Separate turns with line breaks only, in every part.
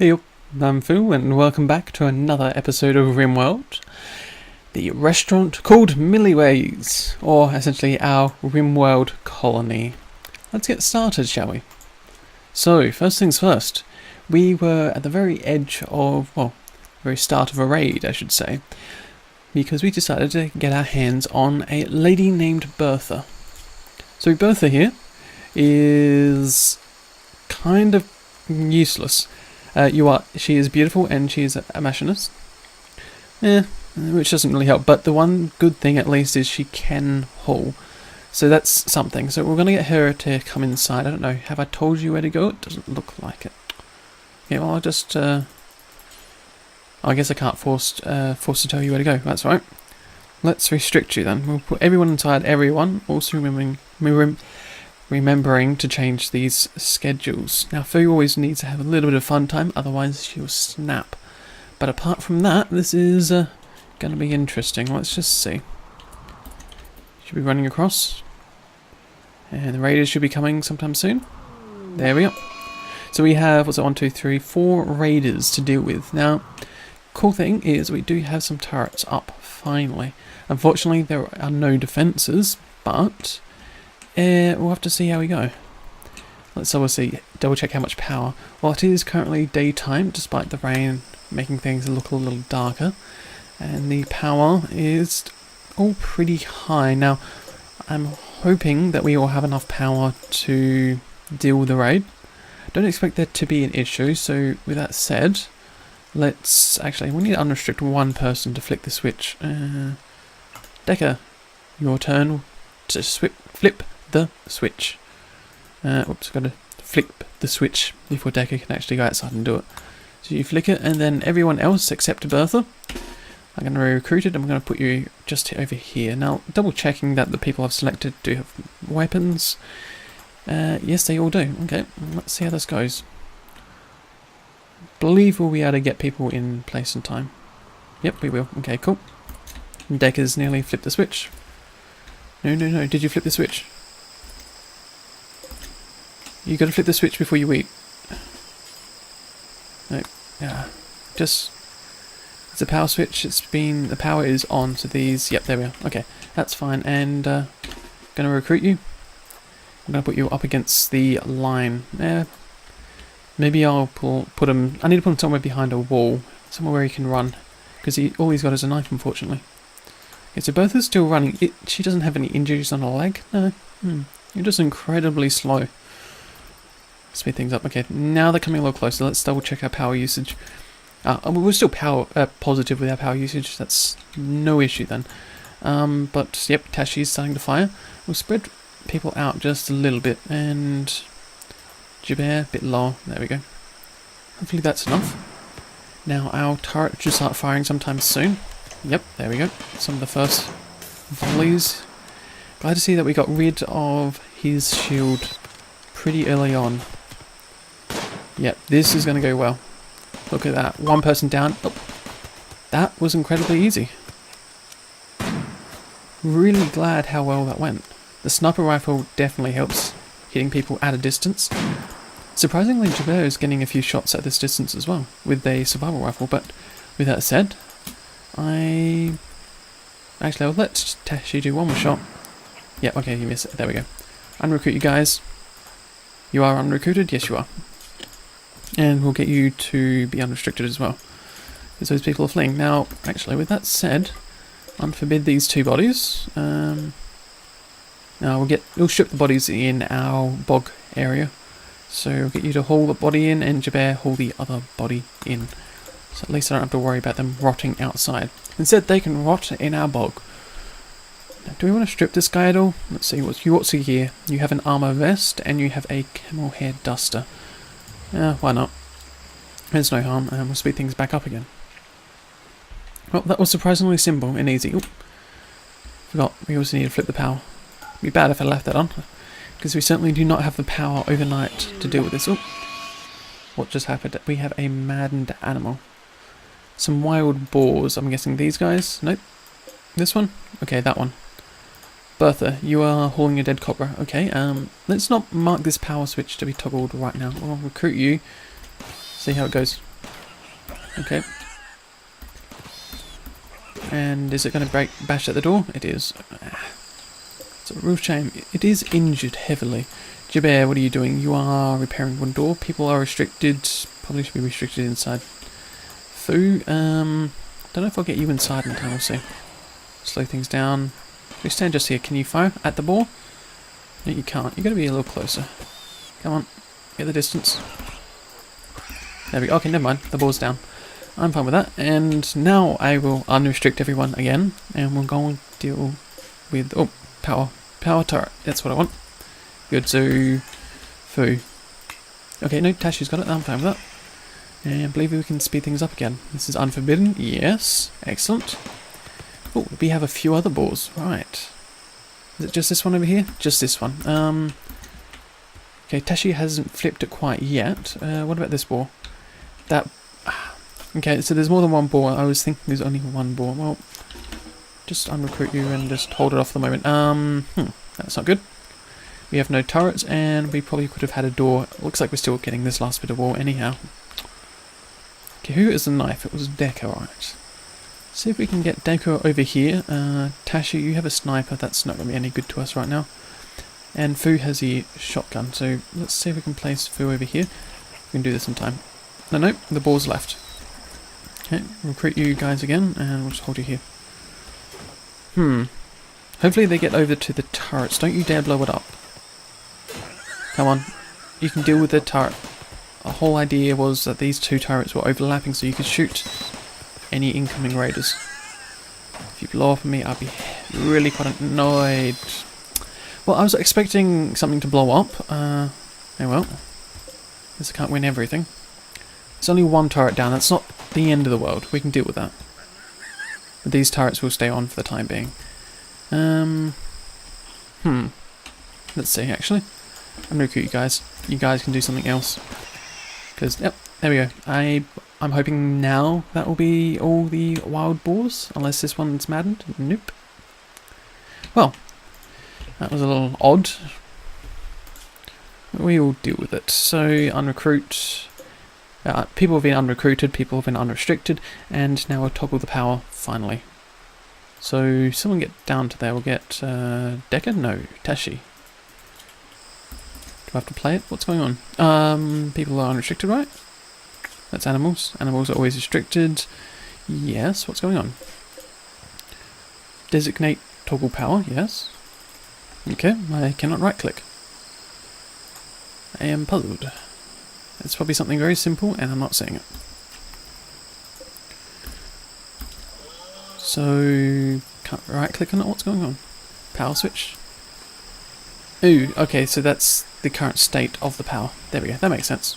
Hey, I'm Phil, and welcome back to another episode of RimWorld, the restaurant called Milliways, or essentially our RimWorld colony. Let's get started, shall we? So, first things first, we were at the very edge of, well, very start of a raid, I should say, because we decided to get our hands on a lady named Bertha. So Bertha here is kind of useless. She is beautiful and she is a machinist. Which doesn't really help, but the one good thing at least is she can haul. So that's something. So we're going to get her to come inside. I don't know, have I told you where to go? It doesn't look like it. Yeah, well, I'll just, I guess I can't force to tell you where to go. That's right. Let's restrict you then. We'll put everyone inside everyone, also remembering to change these schedules. Now, Foo always needs to have a little bit of fun time, otherwise she'll snap. But apart from that, this is going to be interesting. Let's just see. Should be running across. And the raiders should be coming sometime soon. There we go. So we have, what's it, 1, 2, 3, 4 raiders to deal with. Now, cool thing is we do have some turrets up, finally. Unfortunately, there are no defences, but we'll have to see how we go. Let's obviously double check how much power. Well, it is currently daytime, despite the rain making things look a little darker. And the power is all pretty high. Now, I'm hoping that we all have enough power to deal with the raid. Don't expect there to be an issue, so with that said, let's actually, we need to unrestrict one person to flick the switch. Decker, your turn to flip the switch. Oops, got to flip the switch before Decker can actually go outside and do it. So you flick it, and then everyone else except Bertha, I'm going to recruit it. I'm going to put you just over here. Now, double checking that the people I've selected do have weapons. Yes, they all do. Okay, let's see how this goes. Believe we'll be able to get people in place in time. Yep, we will. Okay, cool. Decker's nearly flipped the switch. No. Did you flip the switch? You got to flip the switch before you eat. No. Yeah. Just. It's a power switch. The power is on. So these. Yep, there we are. Okay, that's fine. And gonna recruit you. I'm gonna put you up against the line. Maybe I'll put him. I need to put him somewhere behind a wall, somewhere where he can run, because all he's got is a knife, unfortunately. Okay, so Bertha's still running. She doesn't have any injuries on her leg. No. You're just incredibly slow. Speed things up. Okay, now they're coming a little closer. Let's double check our power usage. We're still positive with our power usage. That's no issue then. But yep, Tashi's starting to fire. We'll spread people out just a little bit, and Jabir a bit low. There we go. Hopefully that's enough. Now our turret should start firing sometime soon. Yep, there we go. Some of the first volleys. Glad to see that we got rid of his shield pretty early on. Yep, this is going to go well. Look at that. One person down. Oh, that was incredibly easy. Really glad how well that went. The sniper rifle definitely helps hitting people at a distance. Surprisingly, Jabir is getting a few shots at this distance as well with a survival rifle, but with that said, I'll let Tashi do one more shot. Yeah, okay, you missed it. There we go. Unrecruit you guys. You are unrecruited? Yes, you are. And we'll get you to be unrestricted as well, because those people are fleeing. Now, actually, with that said, unforbid these two bodies. Now we'll strip the bodies in our bog area. So we'll get you to haul the body in, and Jabir haul the other body in. So at least I don't have to worry about them rotting outside. Instead, they can rot in our bog. Now, do we want to strip this guy at all? Let's see, what's he here? You have an armor vest, and you have a camel hair duster. Why not? There's no harm, and we'll speed things back up again. Well, that was surprisingly simple and easy. Oop. Forgot, we also need to flip the power. It'd be bad if I left that on, because we certainly do not have the power overnight to deal with this. Oop. What just happened? We have a maddened animal. Some wild boars. I'm guessing these guys? Nope. This one? Okay, that one. Bertha, you are hauling a dead cobra. Okay, let's not mark this power switch to be toggled right now. I'll recruit you. See how it goes. Okay. And is it going to bash at the door? It is. It's a real shame. It is injured heavily. Jabber, what are you doing? You are repairing one door. People are restricted. Probably should be restricted inside. Foo, don't know if I'll get you inside in time. We'll see. Slow things down. We stand just here. Can you fire at the ball? No, you can't. You've got to be a little closer. Come on. Get the distance. There we go. Okay, never mind. The ball's down. I'm fine with that. And now I will unrestrict everyone again. And we'll go and deal with... Oh, power. Power turret. That's what I want. Good, so... Foo. Okay, no, Tashi's got it. I'm fine with that. And I believe we can speed things up again. This is unforbidden. Yes. Excellent. Oh, we have a few other balls. Right. Is it just this one over here? Just this one. Okay, Tashi hasn't flipped it quite yet. What about this ball? That... Okay, so there's more than one ball. I was thinking there's only one ball. Well, just unrecruit you and just hold it off for the moment. That's not good. We have no turrets, and we probably could have had a door. Looks like we're still getting this last bit of wall anyhow. Okay, who is the knife? It was Deco, right. See if we can get Deco over here. Tashi, you have a sniper. That's not going to be any good to us right now. And Foo has the shotgun, so let's see if we can place Foo over here. We can do this in time. No, the ball's left. Okay, recruit you guys again, and we'll just hold you here. Hopefully they get over to the turrets. Don't you dare blow it up. Come on. You can deal with the turret. The whole idea was that these two turrets were overlapping so you could shoot any incoming raiders. If you blow up on me, I'll be really quite annoyed. Well, I was expecting something to blow up. Oh well. Guess I can't win everything. There's only one turret down. That's not the end of the world. We can deal with that. But these turrets will stay on for the time being. Let's see, actually. I'm gonna recruit you guys. You guys can do something else. Because, yep, there we go. I'm hoping now that will be all the wild boars. Unless this one's maddened. Nope. Well, that was a little odd. But we will deal with it. So, unrecruit. People have been unrecruited, people have been unrestricted, and now we'll toggle the power, finally. So, someone get down to there. We'll get Deca? No, Tashi. Do I have to play it? What's going on? People are unrestricted, right? That's animals. Animals are always restricted. Yes, what's going on? Designate toggle power, yes. Okay, I cannot right click. I am puzzled. It's probably something very simple and I'm not seeing it. So, can't right click on it, what's going on? Power switch. Ooh, okay, so that's the current state of the power. There we go, that makes sense.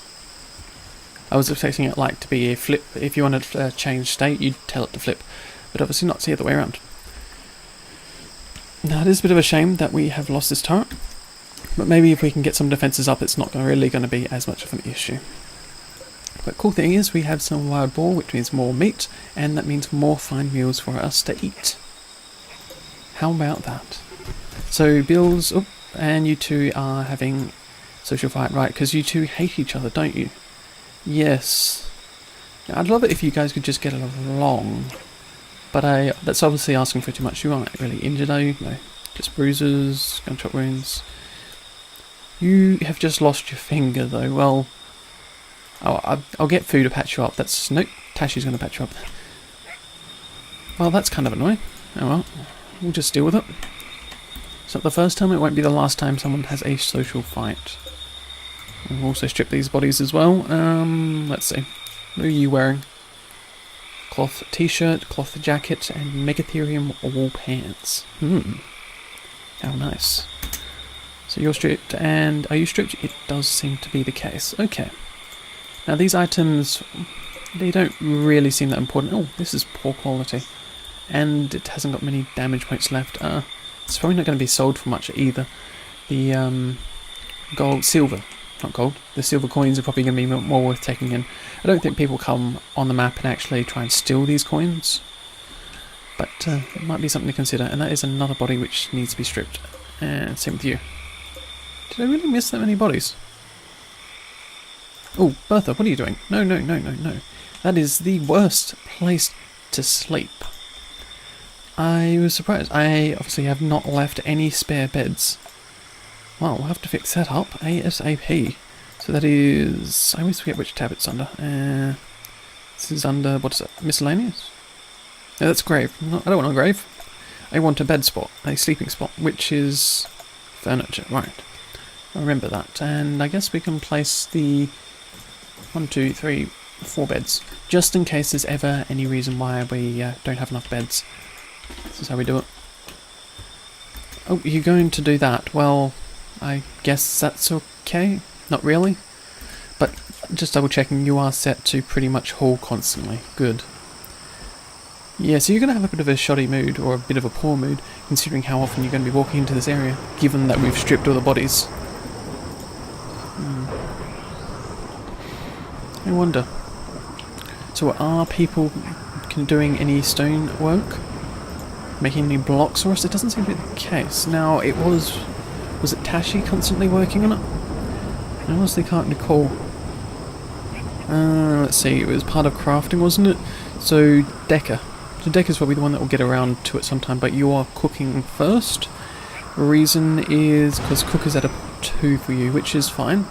I was expecting it like to be a flip. If you wanted to change state, you'd tell it to flip. But obviously not, it's the other way around. Now it is a bit of a shame that we have lost this turret. But maybe if we can get some defences up, it's not really going to be as much of an issue. But cool thing is, we have some wild boar, which means more meat, and that means more fine meals for us to eat. How about that? So, Bills, and you two are having social fight, right? Because you two hate each other, don't you? Yes. Now, I'd love it if you guys could just get along. But that's obviously asking for too much. You aren't really injured, are you? No. Just bruises, gunshot wounds. You have just lost your finger, though. Well, I'll get Foo to patch you up. That's... Nope, Tashi's going to patch you up. Well, that's kind of annoying. Oh well, we'll just deal with it. It's not the first time, it won't be the last time someone has a social fight. We'll also strip these bodies as well. Let's see. What are you wearing? Cloth t-shirt, cloth jacket, and Megatherium wool pants. How nice. So you're stripped, and are you stripped? It does seem to be the case. Okay. Now these items, they don't really seem that important. Oh, this is poor quality. And it hasn't got many damage points left. It's probably not going to be sold for much either. The silver, not gold. The silver coins are probably going to be more worth taking in. I don't think people come on the map and actually try and steal these coins. But it might be something to consider. And that is another body which needs to be stripped. And same with you. Did I really miss that many bodies? Oh, Bertha, what are you doing? No, no, no, no, no. That is the worst place to sleep. I was surprised. I obviously have not left any spare beds. Well, we'll have to fix that up ASAP. So that is... I always forget which tab it's under. This is under... what is it? Miscellaneous? No, that's grave. No, I don't want a grave. I want a bed spot. A sleeping spot. Which is... furniture. Right. I remember that. And I guess we can place the... 1, 2, 3, 4 beds. Just in case there's ever any reason why we don't have enough beds. This is how we do it. Oh, you're going to do that. Well, I guess that's okay. Not really. But just double checking, you are set to pretty much haul constantly. Good. Yeah, so you're going to have a bit of a shoddy mood, or a bit of a poor mood, considering how often you're going to be walking into this area, given that we've stripped all the bodies. I wonder. So are people doing any stone work? Making any blocks for us? It doesn't seem to be the case. Now, it was it Tashi constantly working on it? I honestly can't recall. Let's see, it was part of crafting, wasn't it? So, Decker. So Decker's probably the one that will get around to it sometime, but you are cooking first. The reason is because cook is at a 2 for you, which is fine.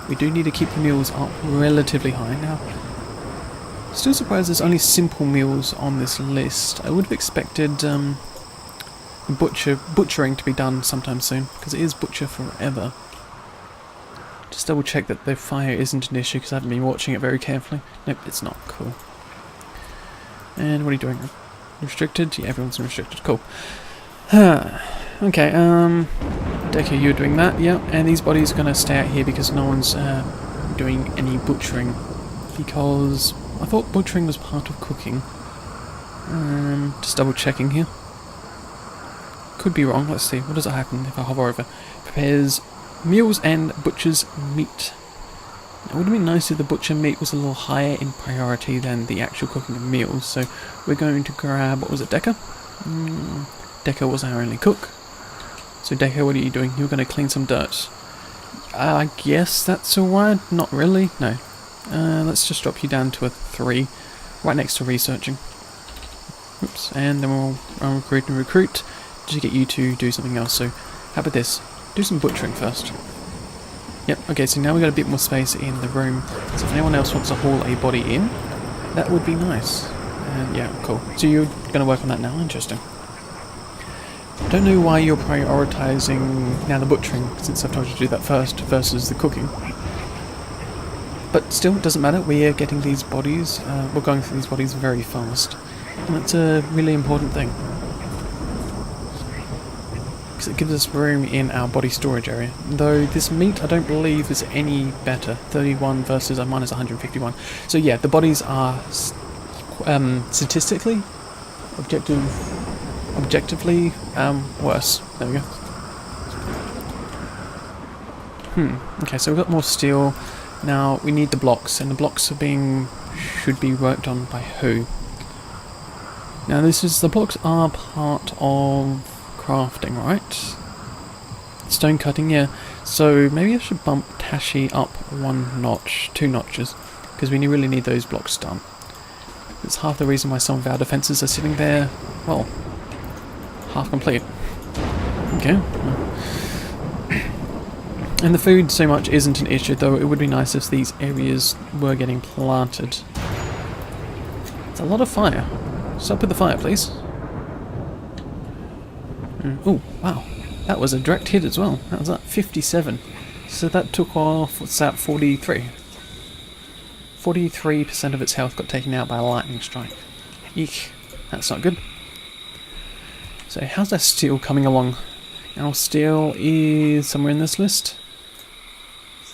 We do need to keep the meals up relatively high. Now, still surprised there's only simple meals on this list. I would have expected butchering to be done sometime soon, because it is butcher forever. Just double check that the fire isn't an issue, because I haven't been watching it very carefully. Nope, it's not. Cool. And what are you doing? Restricted? Yeah, everyone's restricted. Cool. Okay, Decker, you're doing that, yeah. And these bodies are going to stay out here because no one's doing any butchering. Because I thought butchering was part of cooking. Just double checking here. Could be wrong. Let's see. What does it happen if I hover over? Prepares meals and butchers meat. It would have been nice if the butcher meat was a little higher in priority than the actual cooking of meals. So we're going to grab, what was it, Decker? Decker was our only cook. So Decker, what are you doing? You're going to clean some dirt. I guess that's alright. Not really. No. Let's just drop you down to a 3, right next to researching. Oops. And then we'll recruit and recruit to get you to do something else. So how about this? Do some butchering first. Yep. Okay. So now we've got a bit more space in the room. So if anyone else wants to haul a body in, that would be nice. Yeah. Cool. So you're going to work on that now. Interesting. Don't know why you're prioritising now the butchering, since I've told you to do that first, versus the cooking. But still, it doesn't matter, we are getting these bodies, we're going through these bodies very fast. And that's a really important thing. Because it gives us room in our body storage area. Though this meat, I don't believe, is any better. 31 versus mine is 151. So yeah, the bodies are statistically, objectively worse. There we go. Okay, so we've got more steel. Now we need the blocks, and the blocks should be worked on by who? Now the blocks are part of crafting, right? Stone cutting, yeah. So maybe I should bump Tashi up 1 notch, 2 notches, because we really need those blocks done. It's half the reason why some of our defences are sitting there, well, half complete. Okay. And the food so much isn't an issue, though it would be nice if these areas were getting planted. It's a lot of fire. Stop with the fire, please. Oh, wow. That was a direct hit as well. That was at 57. So that took off, what's that, 43? 43% of its health got taken out by a lightning strike. Eek. That's not good. So how's that steel coming along? Our steel is somewhere in this list.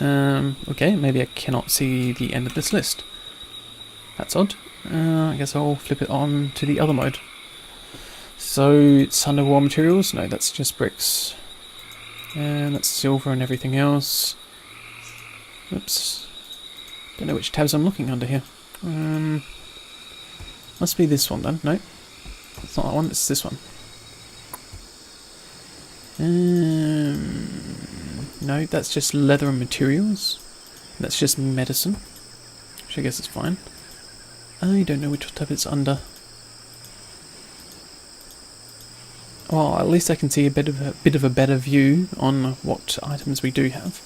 Okay, maybe I cannot see the end of this list. That's odd. I guess I'll flip it on to the other mode. So it's under raw materials? No, that's just bricks. And that's silver and everything else. Oops. Don't know which tabs I'm looking under here. Must be this one then. No, it's not that one, it's this one. No, that's just leather and materials. That's just medicine, which I guess is fine. I don't know which tab it's under. Well, at least I can see a bit of a better view on what items we do have.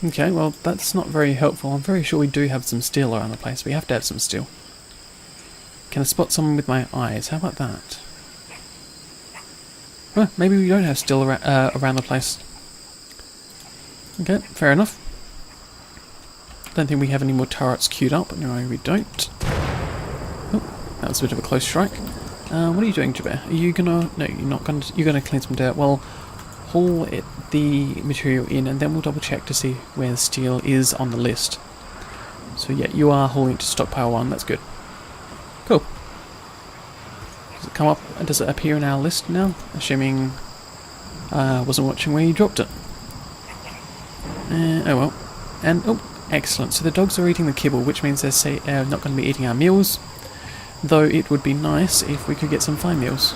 Okay, well that's not very helpful. I'm very sure we do have some steel around the place. We have to have some steel. Can I spot someone with my eyes? How about that? Well, maybe we don't have steel around the place. Okay, fair enough. Don't think we have any more turrets queued up. No, we don't. Oh, that was a bit of a close strike. What are you doing, Jabir? Are you gonna... No, you're not gonna... You're gonna clean some dirt. Well, haul the material in and then we'll double check to see where the steel is on the list. So yeah, you are hauling it to stockpile 1. That's good. Cool. Does it come up? Does it appear in our list now? Assuming I wasn't watching where you dropped it. Oh well. And oh, excellent. So the dogs are eating the kibble, which means they're not going to be eating our meals. Though it would be nice if we could get some fine meals.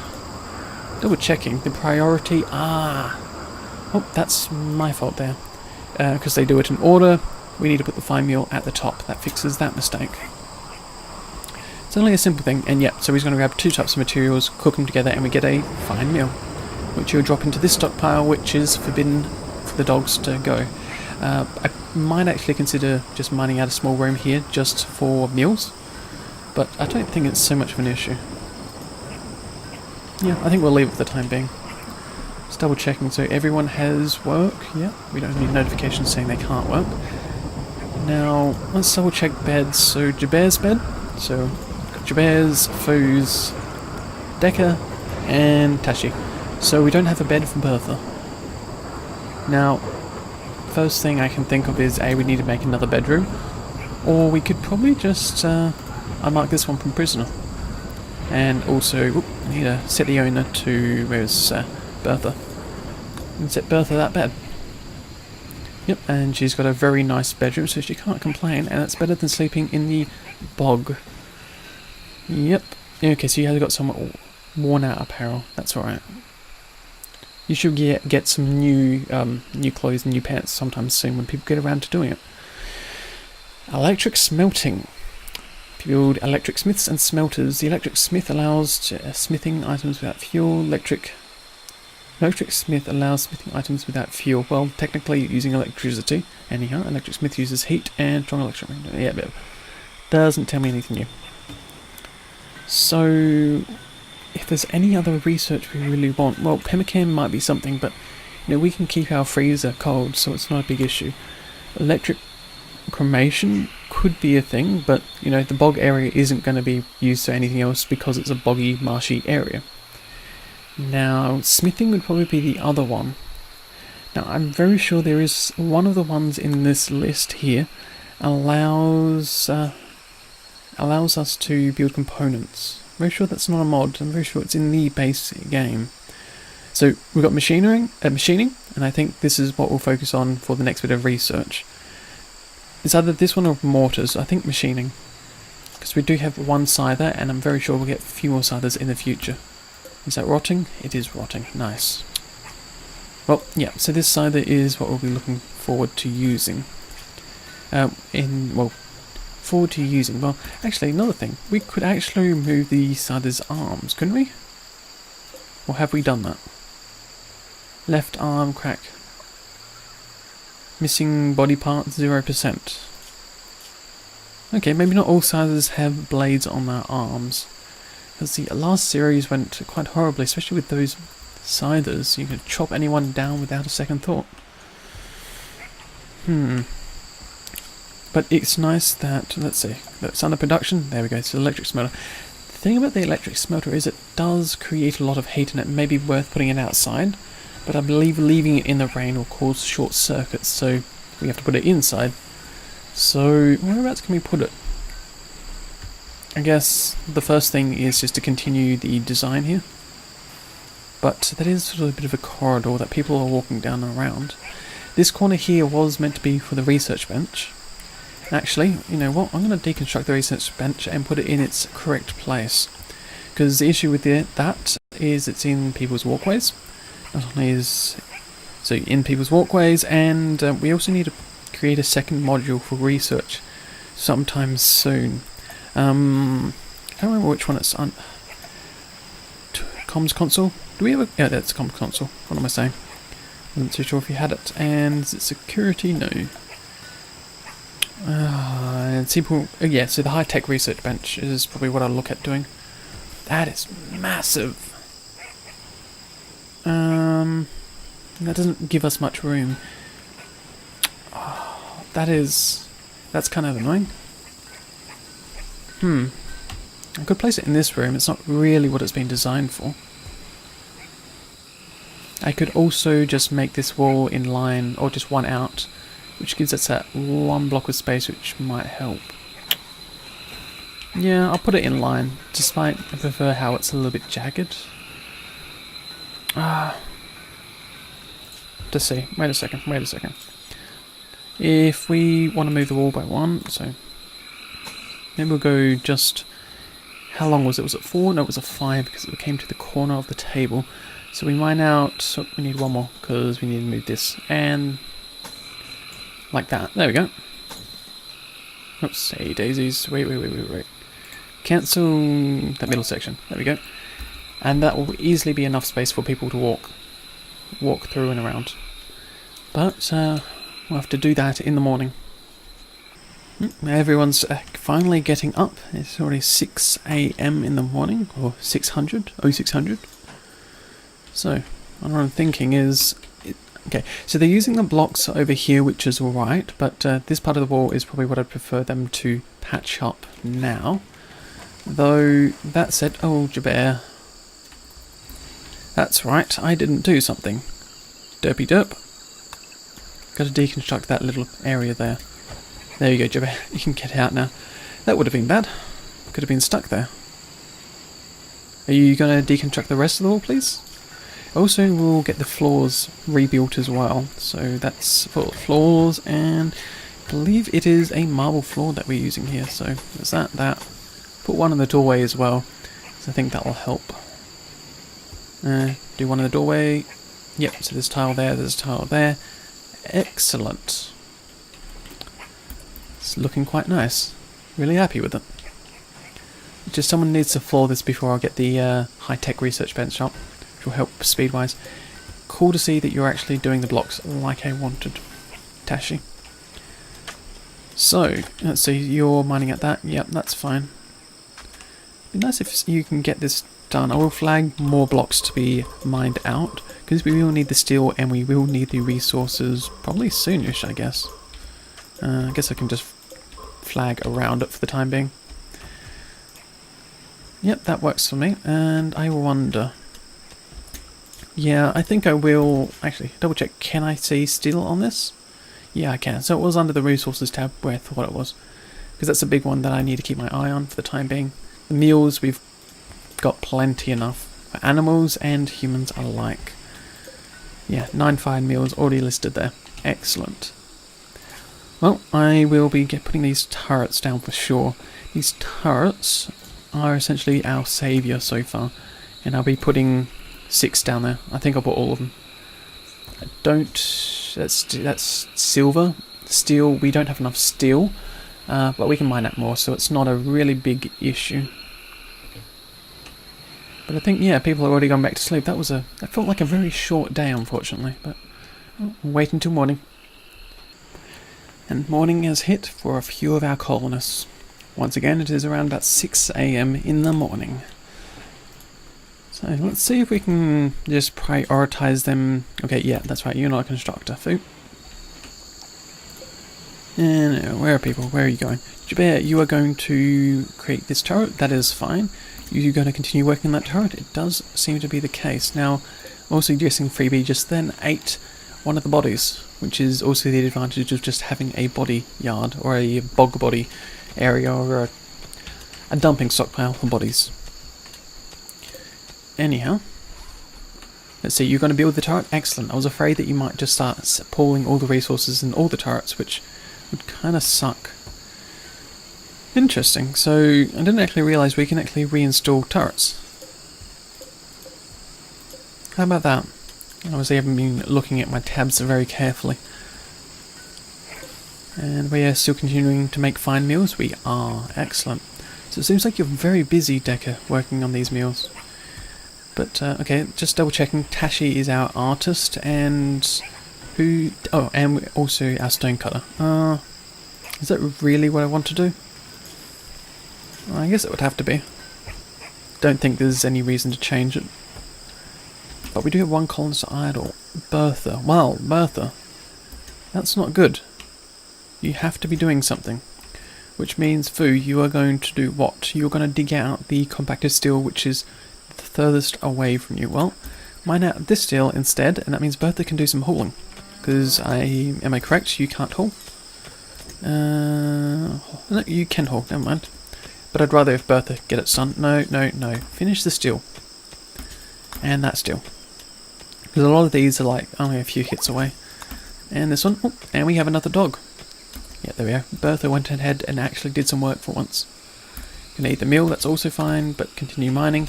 Double checking the priority. Oh, that's my fault there. Because they do it in order. We need to put the fine meal at the top. That fixes that mistake. It's only a simple thing, and yeah, so he's going to grab 2 types of materials, cook them together, and we get a fine meal, which you'll drop into this stockpile, which is forbidden for the dogs to go. I might actually consider just mining out a small room here just for meals, but I don't think it's so much of an issue. Yeah, I think we'll leave it for the time being. Just double checking, so everyone has work. Yeah, we don't need notifications saying they can't work. Now, let's double check beds. So, Jabir's bed. So, Jabir's, Foo's, Decker, and Tashi. So we don't have a bed for Bertha. Now, first thing I can think of is we need to make another bedroom, or we could probably just unmark this one from prisoner. And also, I need to set the owner to, where's Bertha? And set Bertha that bed. Yep, and she's got a very nice bedroom, so she can't complain, and it's better than sleeping in the bog. Yep. Okay, so you have got some worn out apparel. That's alright. You should get some new clothes and new pants sometime soon when people get around to doing it. Electric smelting. Build electric smiths and smelters. The electric smith allows smithing items without fuel. Electric smith allows smithing items without fuel. Well, technically using electricity. Anyhow, electric smith uses heat and strong electric. Yeah, but doesn't tell me anything new. So, if there's any other research we really want, well, pemmican might be something, but we can keep our freezer cold, so it's not a big issue. Electric cremation could be a thing, but the bog area isn't going to be used for anything else because it's a boggy, marshy area. Now, smithing would probably be the other one. Now, I'm very sure there is one of the ones in this list here allows us to build components. I'm very sure that's not a mod. I'm very sure it's in the base game. So we've got machining, and I think this is what we'll focus on for the next bit of research. It's either this one or mortars. I think machining, because we do have one scyther, and I'm very sure we'll get a few more scythers in the future. Is that rotting? It is rotting. Nice. Well, yeah. So this scyther is what we'll be looking forward to using. Well, actually, another thing. We could actually remove the scyther's arms, couldn't we? Or have we done that? Left arm crack. Missing body part 0%. Okay, maybe not all scythers have blades on their arms. Because the last series went quite horribly, especially with those scythers. You could chop anyone down without a second thought. But it's nice that, let's see, that's under production. There we go, it's the electric smelter. The thing about the electric smelter is it does create a lot of heat, and it may be worth putting it outside, but I believe leaving it in the rain will cause short circuits, so we have to put it inside. So whereabouts can we put it? I guess the first thing is just to continue the design here, but that is sort of a bit of a corridor that people are walking down and around. This corner here was meant to be for the research bench. Actually, you know what, I'm going to deconstruct the research bench and put it in its correct place. Because the issue with that is it's in people's walkways. Not only is So in people's walkways, and we also need to create a second module for research sometime soon. I can't remember which one it's on. Comms console? Do we have a... Yeah, that's comms console. What am I saying? Wasn't too sure if you had it. And is it security? No. And simple... Oh yeah, so the high-tech research bench is probably what I'll look at doing. That is massive. That doesn't give us much room. Oh, that's kind of annoying. I could place it in this room. It's not really what it's been designed for. I could also just make this wall in line, or just one out, which gives us that one block of space, which might help. Yeah, I'll put it in line, despite I prefer how it's a little bit jagged. Let's see. Wait a second. If we want to move the wall by one, so maybe we'll go just... How long was it? Was it 4? No, it was a 5 because it came to the corner of the table. So we mine out... So we need one more because we need to move this. And... like that. There we go. Oops, hey daisies. Wait. Cancel that middle section. There we go. And that will easily be enough space for people to walk through and around. But we'll have to do that in the morning. Everyone's finally getting up. It's already 6 AM in the morning, or 0600. So what I'm thinking is, okay, so they're using the blocks over here, which is alright, but this part of the wall is probably what I'd prefer them to patch up now. Though, that said, oh, Jabber. That's right, I didn't do something. Derpy derp. Got to deconstruct that little area there. There you go, Jabber. You can get out now. That would have been bad. Could have been stuck there. Are you going to deconstruct the rest of the wall, please? Also, we'll get the floors rebuilt as well. So that's for floors, and I believe it is a marble floor that we're using here. So there's that. Put one in the doorway as well. So I think that will help. Do one in the doorway. Yep, so there's tile there's a tile there. Excellent. It's looking quite nice. Really happy with it. Just someone needs to floor this before I get the high-tech research bench up, which will help speed-wise. Cool to see that you're actually doing the blocks like I wanted, Tashi. So, let's see, you're mining at that. Yep, that's fine. It'd be nice if you can get this done. I will flag more blocks to be mined out, because we will need the steel and we will need the resources probably soonish, I guess. I guess I can just flag around it for the time being. Yep, that works for me. And I wonder... Yeah, I think I will... Actually, double check. Can I see steel on this? Yeah, I can. So it was under the resources tab where I thought it was. Because that's a big one that I need to keep my eye on for the time being. The meals, we've got plenty enough for animals and humans alike. Yeah, 9 fine meals already listed there. Excellent. Well, I will be putting these turrets down for sure. These turrets are essentially our saviour so far. And I'll be putting 6 down there. I think I'll put all of them. I don't... That's silver. Steel, we don't have enough steel. But we can mine that more, so it's not a really big issue. But I think, yeah, people have already gone back to sleep. That felt like a very short day, unfortunately. But we'll wait until morning. And morning has hit for a few of our colonists. Once again, it is around about 6 AM in the morning. So let's see if we can just prioritise them. Okay, yeah, that's right, you're not a constructor. Foo. And where are people? Where are you going? Jabber, you are going to create this turret. That is fine. You're going to continue working on that turret. It does seem to be the case. Now, also suggesting Freebie just then ate one of the bodies, which is also the advantage of just having a body yard or a bog body area or a dumping stockpile for bodies. Anyhow, let's see, you're going to build the turret? Excellent. I was afraid that you might just start pulling all the resources in all the turrets, which would kind of suck. Interesting, so I didn't actually realise we can actually reinstall turrets. How about that? Obviously I haven't been looking at my tabs very carefully. And we are still continuing to make fine meals? We are. Excellent. So it seems like you're very busy, Decker, working on these meals. But, okay, just double checking. Tashi is our artist, and who... Oh, and also our stone cutter. Is that really what I want to do? Well, I guess it would have to be. Don't think there's any reason to change it. But we do have one colonist idle. Bertha. Well, Bertha. That's not good. You have to be doing something. Which means, Fu, you are going to do what? You're going to dig out the compacted steel, which is the furthest away from you. Well, mine out this steel instead, and that means Bertha can do some hauling. Because am I correct? You can't haul? No, you can haul, never mind. But I'd rather if Bertha get it done. No. Finish the steel. And that steel. Because a lot of these are like only a few hits away. And this one, oh, and we have another dog. Yeah, there we are. Bertha went ahead and actually did some work for once. Gonna eat the meal, that's also fine, but continue mining.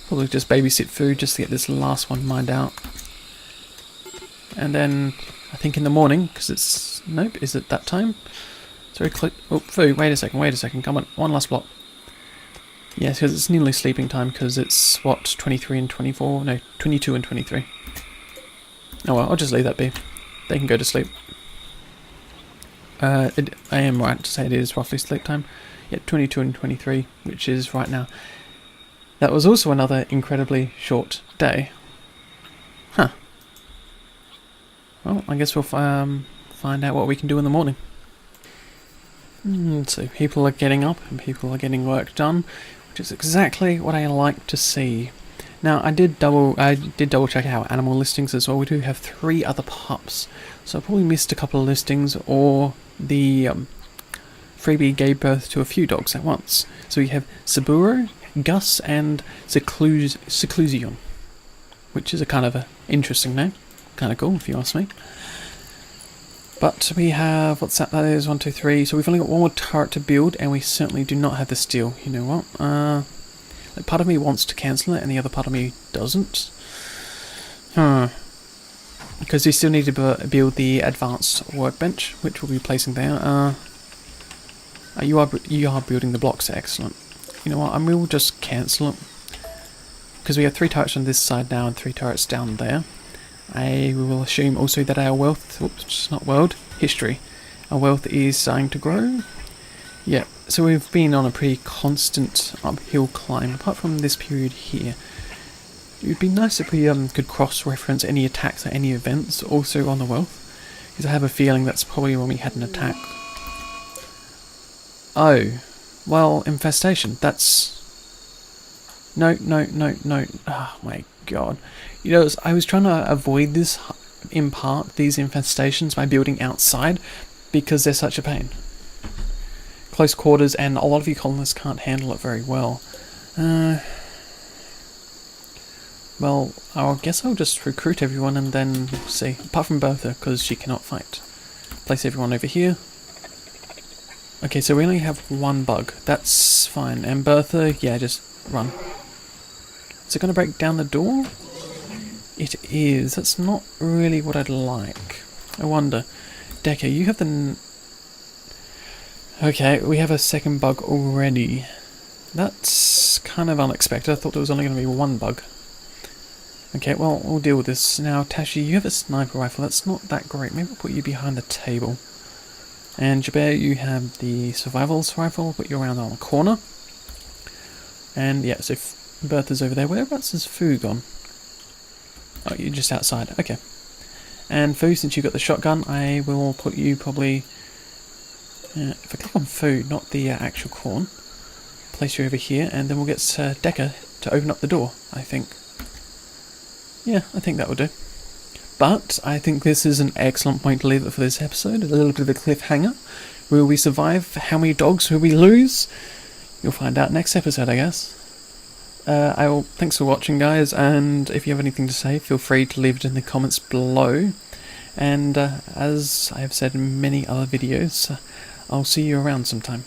Probably just babysit food just to get this last one mined out. And then, I think in the morning, because it's... Nope, is it that time? Sorry, oh, food, wait a second, come on, one last block. Yes, because it's nearly sleeping time, because it's, what, 23 and 24? No, 22 and 23. Oh well, I'll just leave that be. They can go to sleep. I am right to say it is roughly sleep time. Yeah, 22 and 23, which is right now. That was also another incredibly short day. Huh. Well, I guess we'll find out what we can do in the morning. So people are getting up and people are getting work done, which is exactly what I like to see. Now I did double check our animal listings as well. We do have 3 other pups, so I probably missed a couple of listings, or the freebie gave birth to a few dogs at once. So we have Saburo, Gus, and Seclusion, which is a kind of a interesting name. Kind of cool, if you ask me. But we have, what's that? That is 1, 2, 3. So we've only got one more turret to build, and we certainly do not have the steel. You know what? Like part of me wants to cancel it, and the other part of me doesn't. Because we still need to build the advanced workbench, which we'll be placing there. You are building the blocks, excellent. You know what? I will just cancel it, because we have 3 turrets on this side now and 3 turrets down there. I will assume also that our wealth, oops, not world, history, our wealth is starting to grow. Yeah, so we've been on a pretty constant uphill climb, apart from this period here. It would be nice if we could cross-reference any attacks or any events also on the wealth, because I have a feeling that's probably when we had an attack. Oh, well, infestation, that's... No. Oh my god. You know, I was trying to avoid this, in part, these infestations by building outside, because they're such a pain. Close quarters, and a lot of you colonists can't handle it very well. Well, I guess I'll just recruit everyone and then see. Apart from Bertha, because she cannot fight. Place everyone over here. Okay, so we only have 1 bug. That's fine. And Bertha, yeah, just run. Is it going to break down the door? It is. That's not really what I'd like. I wonder. Decker, you have the... Okay, we have a second bug already. That's kind of unexpected. I thought there was only going to be 1 bug. Okay, well, we'll deal with this. Now, Tashi, you have a sniper rifle. That's not that great. Maybe I'll put you behind the table. And Jabir, you have the survival's rifle. I'll put you around on the corner. And yeah, so Bertha's over there. Whereabouts is Fu gone? Oh, you're just outside. Okay. And Fu, since you got the shotgun, I will put you probably... if I click on Fu, not the actual corn, place you over here, and then we'll get Decker to open up the door, I think. Yeah, I think that will do. But I think this is an excellent point to leave it for this episode. A little bit of a cliffhanger. Will we survive? How many dogs will we lose? You'll find out next episode, I guess. Thanks for watching, guys, and if you have anything to say, feel free to leave it in the comments below. And as I have said in many other videos, I'll see you around sometime.